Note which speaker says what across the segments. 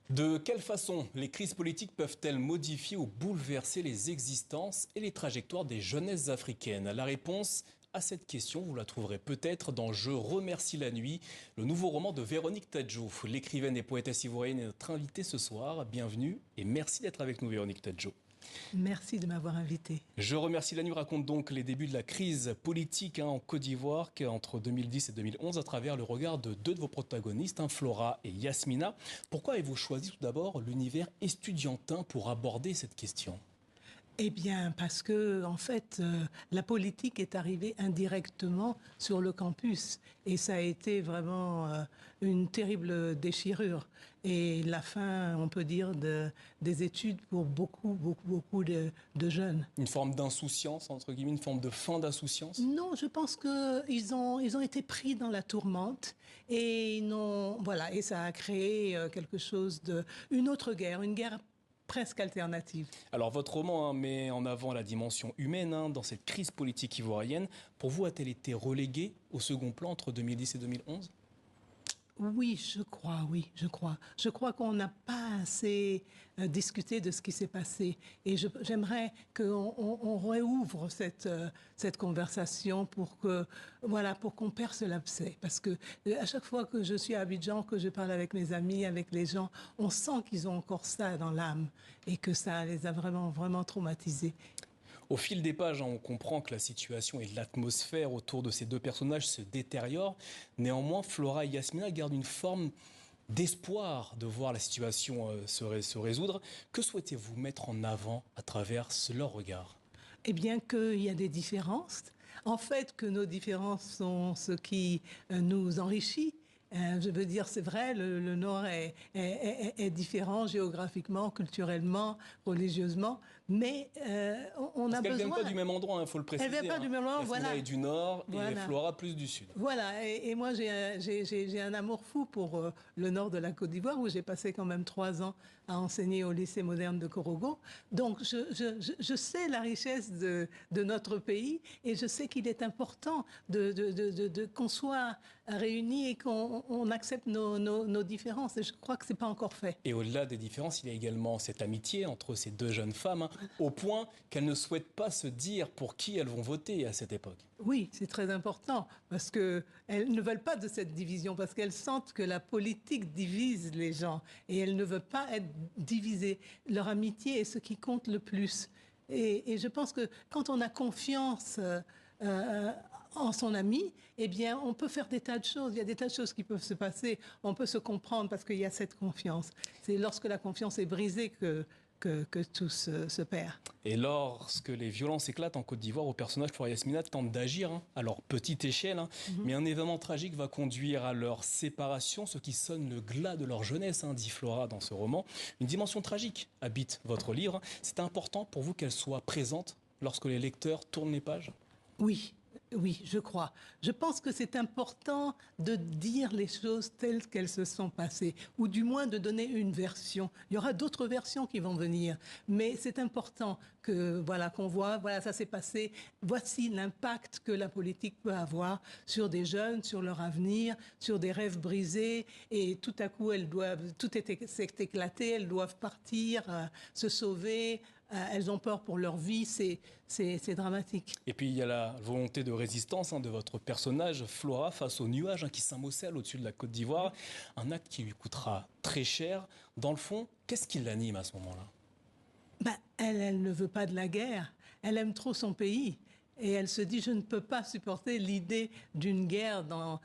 Speaker 1: De quelle façon les crises politiques peuvent-elles modifier ou bouleverser les existences et les trajectoires des jeunesses africaines? La réponse à cette question, vous la trouverez peut-être dans Je remercie la nuit, le nouveau roman de Véronique Tadjo. L'écrivaine et poétesse ivoirienne est notre invitée ce soir. Bienvenue et merci d'être avec nous, Véronique Tadjo.
Speaker 2: Merci de m'avoir invité.
Speaker 1: Je remercie la nuit raconte donc les débuts de la crise politique en Côte d'Ivoire entre 2010 et 2011 à travers le regard de deux de vos protagonistes, Flora et Yasmina. Pourquoi avez-vous choisi tout d'abord l'univers estudiantin pour aborder cette question ?
Speaker 2: Eh bien, parce que, en fait, la politique est arrivée indirectement sur le campus. Et ça a été vraiment une terrible déchirure. Et la fin, on peut dire, des études pour beaucoup de jeunes.
Speaker 1: Une forme d'insouciance, entre guillemets, une forme de fin d'insouciance ?
Speaker 2: Non, je pense qu'ils ont été pris dans la tourmente. Et voilà, et ça a créé quelque chose une autre guerre, une guerre presque alternative.
Speaker 1: Alors votre roman met en avant la dimension humaine dans cette crise politique ivoirienne. Pour vous, a-t-elle été reléguée au second plan entre 2010 et 2011 ?
Speaker 2: Oui, je crois. Je crois qu'on n'a pas assez discuté de ce qui s'est passé. Et j'aimerais qu'on réouvre cette conversation pour qu'on perce l'abcès. Parce que à chaque fois que je suis à Abidjan, que je parle avec mes amis, avec les gens, on sent qu'ils ont encore ça dans l'âme et que ça les a vraiment traumatisés.
Speaker 1: Au fil des pages, on comprend que la situation et l'atmosphère autour de ces deux personnages se détériorent. Néanmoins, Flora et Yasmina gardent une forme d'espoir de voir la situation se résoudre. Que souhaitez-vous mettre en avant à travers leur regard ?
Speaker 2: Eh bien, qu'il y a des différences. En fait, que nos différences sont ce qui nous enrichit. Je veux dire, c'est vrai, le Nord est différent géographiquement, culturellement, religieusement, mais on a besoin...
Speaker 1: Parce qu'elles ne viennent pas du même endroit, il faut le préciser.
Speaker 2: Elles ne viennent pas du même endroit,
Speaker 1: voilà. est du Nord et Flora plus du Sud.
Speaker 2: Voilà, et moi j'ai un amour fou pour le Nord de la Côte d'Ivoire, où j'ai passé quand même 3 ans à enseigner au lycée moderne de Korogo. Donc je sais la richesse de notre pays, et je sais qu'il est important qu'on soit réunis et qu'on accepte nos différences, et je crois que ce n'est pas encore fait.
Speaker 1: Et au-delà des différences, il y a également cette amitié entre ces deux jeunes femmes, au point qu'elles ne souhaitent pas se dire pour qui elles vont voter à cette époque.
Speaker 2: Oui, c'est très important, parce qu'elles ne veulent pas de cette division, parce qu'elles sentent que la politique divise les gens, et elles ne veulent pas être divisées. Leur amitié est ce qui compte le plus. Et je pense que quand on a confiance en son ami, eh bien, on peut faire des tas de choses. Il y a des tas de choses qui peuvent se passer. On peut se comprendre parce qu'il y a cette confiance. C'est lorsque la confiance est brisée que tout se perd.
Speaker 1: Et lorsque les violences éclatent en Côte d'Ivoire, aux personnages Flora et Yasmina tentent d'agir à leur petite échelle, mais un événement tragique va conduire à leur séparation, ce qui sonne le glas de leur jeunesse, dit Flora dans ce roman. Une dimension tragique habite votre livre. C'est important pour vous qu'elle soit présente lorsque les lecteurs tournent les pages ?
Speaker 2: Oui, je crois. Je pense que c'est important de dire les choses telles qu'elles se sont passées, ou du moins de donner une version. Il y aura d'autres versions qui vont venir, mais c'est important que qu'on voit, ça s'est passé. Voici l'impact que la politique peut avoir sur des jeunes, sur leur avenir, sur des rêves brisés, et tout à coup tout s'est éclaté, elles doivent partir, se sauver. Elles ont peur pour leur vie, c'est dramatique.
Speaker 1: Et puis il y a la volonté de résistance de votre personnage, Flora, face aux nuages qui s'amoncellent au-dessus de la Côte d'Ivoire. Un acte qui lui coûtera très cher. Dans le fond, qu'est-ce qui l'anime à ce moment-là ?
Speaker 2: Elle ne veut pas de la guerre. Elle aime trop son pays. Et elle se dit, je ne peux pas supporter l'idée d'une guerre dans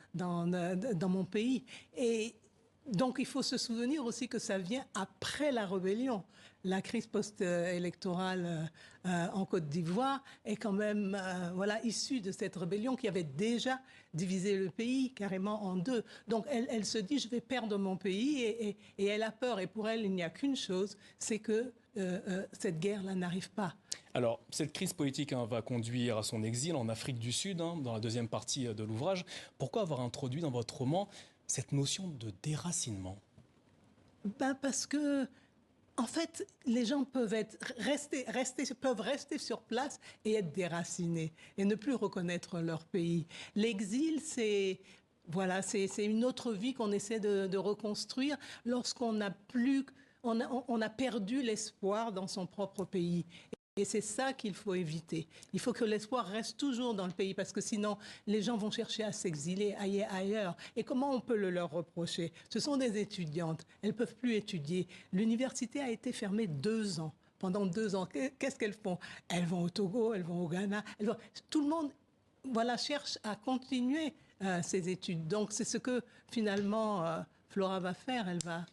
Speaker 2: mon pays. Et donc, il faut se souvenir aussi que ça vient après la rébellion. La crise post-électorale en Côte d'Ivoire est quand même issue de cette rébellion qui avait déjà divisé le pays carrément en deux. Donc, elle se dit, je vais perdre mon pays et elle a peur. Et pour elle, il n'y a qu'une chose, c'est que cette guerre-là n'arrive pas.
Speaker 1: Alors, cette crise politique va conduire à son exil en Afrique du Sud, dans la deuxième partie de l'ouvrage. Pourquoi avoir introduit dans votre roman cette notion de déracinement ?
Speaker 2: Parce que, en fait, les gens peuvent rester sur place et être déracinés et ne plus reconnaître leur pays. L'exil, c'est Voilà, c'est une autre vie qu'on essaie de reconstruire lorsqu'on n'a plus, on a perdu l'espoir dans son propre pays. Et c'est ça qu'il faut éviter. Il faut que l'espoir reste toujours dans le pays parce que sinon, les gens vont chercher à s'exiler ailleurs. Et comment on peut le leur reprocher? Ce sont des étudiantes. Elles ne peuvent plus étudier. L'université a été fermée 2 ans. Pendant 2 ans, qu'est-ce qu'elles font? Elles vont au Togo, elles vont au Ghana. Tout le monde cherche à continuer ses études. Donc, c'est ce que finalement Flora va faire. Elle va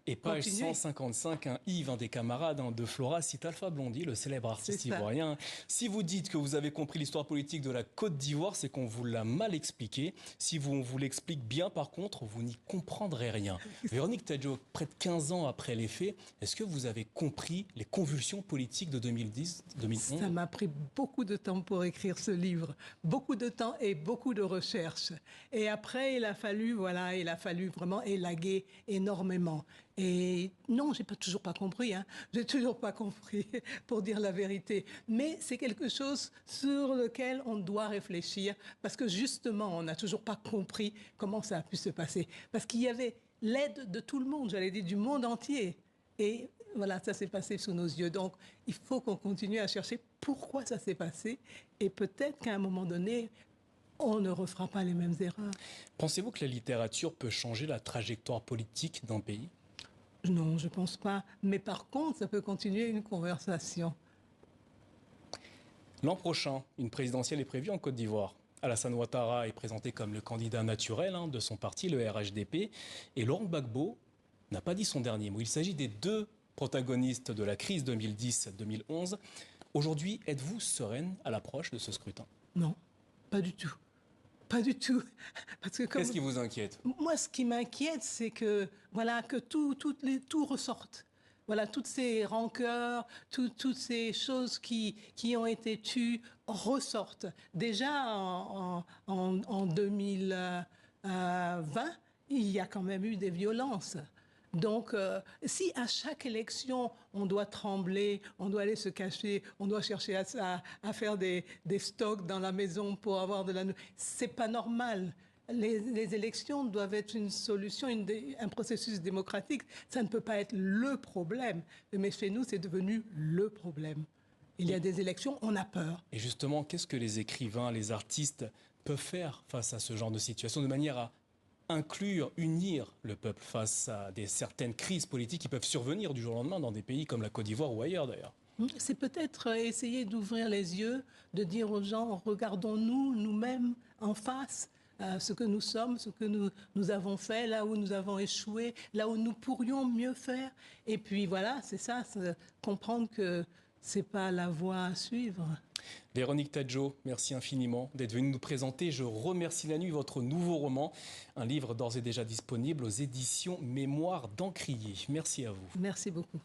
Speaker 1: Et page
Speaker 2: continuer.
Speaker 1: 155, Yves, un des camarades de Flora, cite Alpha Blondy, le célèbre artiste ivoirien. Si vous dites que vous avez compris l'histoire politique de la Côte d'Ivoire, c'est qu'on vous l'a mal expliqué. Si on vous l'explique bien, par contre, vous n'y comprendrez rien. Véronique Tadjo, près de 15 ans après les faits, est-ce que vous avez compris les convulsions politiques de 2010-2011 ?
Speaker 2: Ça m'a pris beaucoup de temps pour écrire ce livre. Beaucoup de temps et beaucoup de recherches. Et après, il a fallu vraiment élaguer énormément. Et non, j'ai toujours pas compris. J'ai toujours pas compris, pour dire la vérité. Mais c'est quelque chose sur lequel on doit réfléchir parce que justement, on n'a toujours pas compris comment ça a pu se passer. Parce qu'il y avait l'aide de tout le monde, j'allais dire du monde entier. Et voilà, ça s'est passé sous nos yeux. Donc, il faut qu'on continue à chercher pourquoi ça s'est passé. Et peut-être qu'à un moment donné, on ne refera pas les mêmes erreurs.
Speaker 1: Pensez-vous que la littérature peut changer la trajectoire politique d'un pays ?
Speaker 2: Non, je ne pense pas. Mais par contre, ça peut continuer une conversation.
Speaker 1: L'an prochain, une présidentielle est prévue en Côte d'Ivoire. Alassane Ouattara est présenté comme le candidat naturel de son parti, le RHDP. Et Laurent Gbagbo n'a pas dit son dernier mot. Il s'agit des deux protagonistes de la crise 2010-2011. Aujourd'hui, êtes-vous sereine à l'approche de ce scrutin ?
Speaker 2: Non, pas du tout. Pas du tout.
Speaker 1: Qu'est-ce qui vous inquiète ?
Speaker 2: Moi, ce qui m'inquiète, c'est que tout ressorte. Voilà, toutes ces rancœurs, toutes ces choses qui ont été tues ressortent. Déjà en 2020, il y a quand même eu des violences. Donc, si à chaque élection, on doit trembler, on doit aller se cacher, on doit chercher à faire des stocks dans la maison pour avoir de la nourriture, c'est pas normal. Les élections doivent être une solution, un processus démocratique. Ça ne peut pas être le problème. Mais chez nous, c'est devenu le problème. Il y a des élections, on a peur.
Speaker 1: Et justement, qu'est-ce que les écrivains, les artistes peuvent faire face à ce genre de situation de manière à inclure, unir le peuple face à certaines crises politiques qui peuvent survenir du jour au lendemain dans des pays comme la Côte d'Ivoire ou ailleurs d'ailleurs?
Speaker 2: C'est peut-être essayer d'ouvrir les yeux, de dire aux gens, regardons-nous nous-mêmes en face, ce que nous sommes, ce que nous avons fait, là où nous avons échoué, là où nous pourrions mieux faire. Et puis voilà, c'est ça, comprendre que ce n'est pas la voie à suivre.
Speaker 1: Véronique Tadjo, merci infiniment d'être venue nous présenter Je remercie la nuit, votre nouveau roman, un livre d'ores et déjà disponible aux éditions Mémoire d'Encrier. Merci à vous.
Speaker 2: Merci beaucoup.